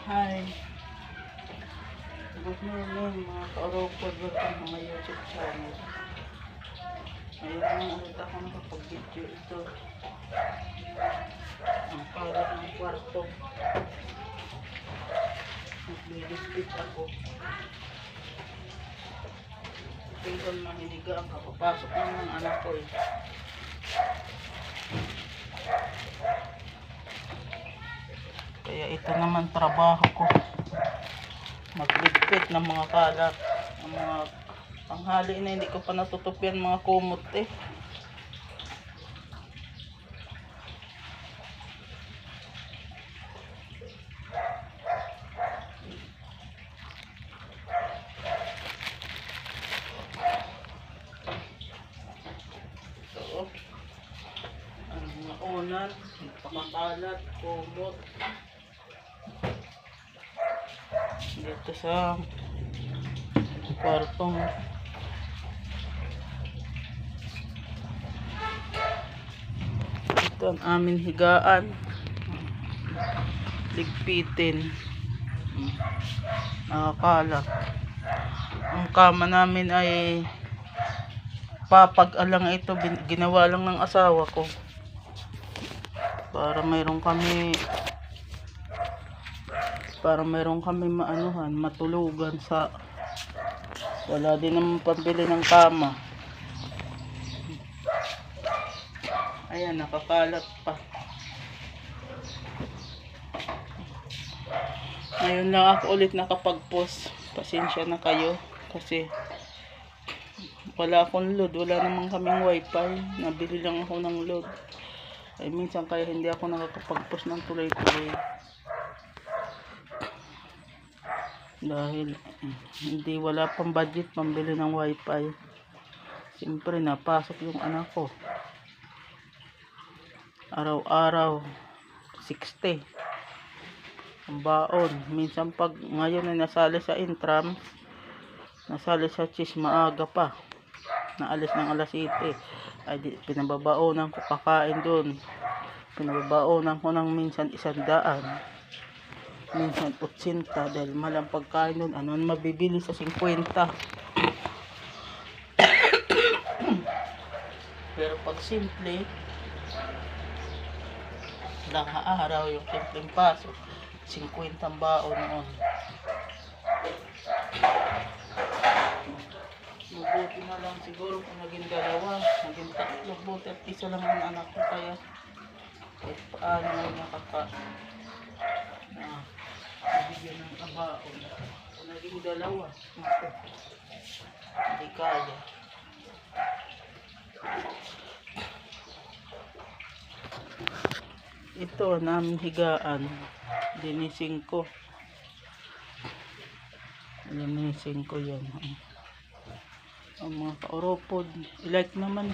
Hi, good morning mga ka-Orokod. Welcome to my YouTube channel. Ngayon ulit ako nakapag-video ito. Ang kalat ng kwarto. Nagliligpit ako. Tingnan mahiliga ang kapapasok ng anak ko eh. Kaya ito naman trabaho ko. Magligpit ng mga kalat. Ang mga panghali na hindi ko pa natutupyan mga kumot eh. So, ang mga unan, pamakalat, kumot. Dito sa kwartong ito ang aming higaan, ligpitin, nakakalat. Ang kama namin ay papag-alang ito, ginawa lang ng asawa ko para mayroon kami maanuhan, matulugan sa wala din naman pambili ng kama. Ayan, nakakalat pa. Ngayon lang ako ulit nakapag-post. Pasensya na kayo kasi wala akong load, wala naman kaming wifi. Nabili lang ako ng load. Ay minsan kaya hindi ako nakakapag-post ng tuloy-tuloy. Dahil hindi wala pang budget pambili ng wifi. Siyempre napasok yung anak ko. Araw-araw 60 ang baon. Minsan pag ngayon ay nasali sa intram, nasali sa cheese, maaga pa. Naalis ng alas 7. Ay pinababaonan ko kakain doon. Pinababaonan ko ng minsan 100. Minsan 80 dahil malang pagkain doon. Ano mabibili sa 50. Pero pag simple, lang araw yung simpleng pasok, 50 ang baon noon. Mabuti na lang siguro kung naging dalawa, naging tatlo, buti at isa lang ang anak ko, kaya kahit paano ay bigyan ng abaon. Kung naging dalawa, hindi kaya. Ito namin higaan, linisin ko yan. Ang mga ka-Orokod, i-like naman,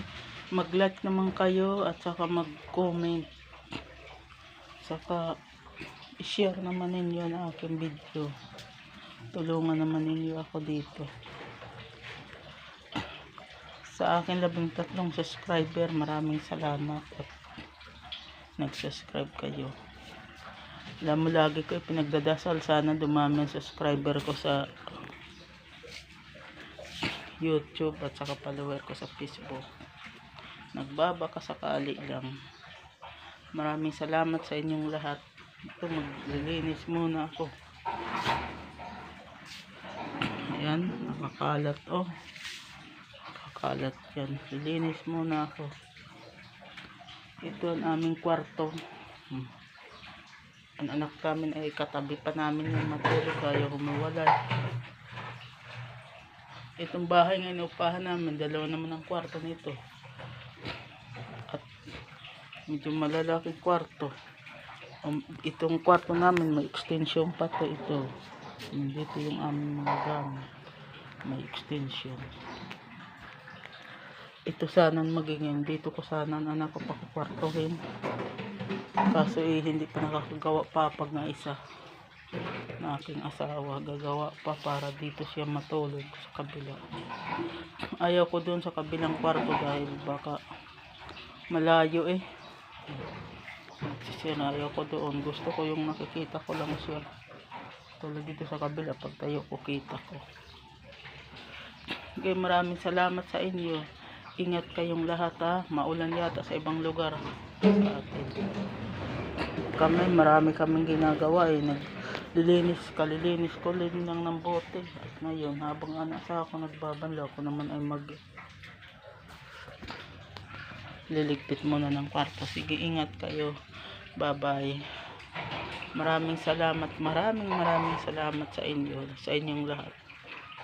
mag-like naman kayo at saka mag-comment, saka i-share naman ninyo ang aking video. Tulungan naman ninyo ako dito. Sa akin 13 subscriber, maraming salamat at nag-subscribe kayo. Alam mo, lagi ko pinagdadasal sana dumami ang subscriber ko sa YouTube at saka follower ko sa Facebook. Nagbabaka sakali lang. Maraming salamat sa inyong lahat. Ito, maglilinis muna ako. Ayan, nakakalat oh. Nakakalat yan. Lilinis muna ako. Ito ang aming kwarto. Ang anak namin ay katabi pa namin yung matulog, kaya humiwalay. Itong bahay nga inupahan namin, dalawa naman ang kwarto nito. At medyo malalaking kwarto. Itong kwarto namin may extension pa to ito. Dito yung aming mga gamit. May extension. Ito sana magiging, dito ko sana ang anak ko pakukwartohin. Kaso hindi pa nakakagawa pa pag na isa na aking asawa, gagawa pa para dito siya matulog sa kabila. Ayaw ko doon sa kabilang kwarto dahil baka malayo eh. Siya na ayaw ko doon, gusto ko yung nakikita ko lang siya. Tulad dito sa kabila, pag tayo ko kita ko. Okay, maraming salamat sa inyo. Ingat kayong lahat ha. Maulan yata sa ibang lugar sa atin. Kami, marami kaming ginagawa eh. Kalilinis ko din lang ng bote. At ngayon, habang sa ako nagbabanlaw, ako naman ay liligpit muna ng kwarto. Sige, ingat kayo. Bye bye. Maraming salamat sa inyo, sa inyong lahat.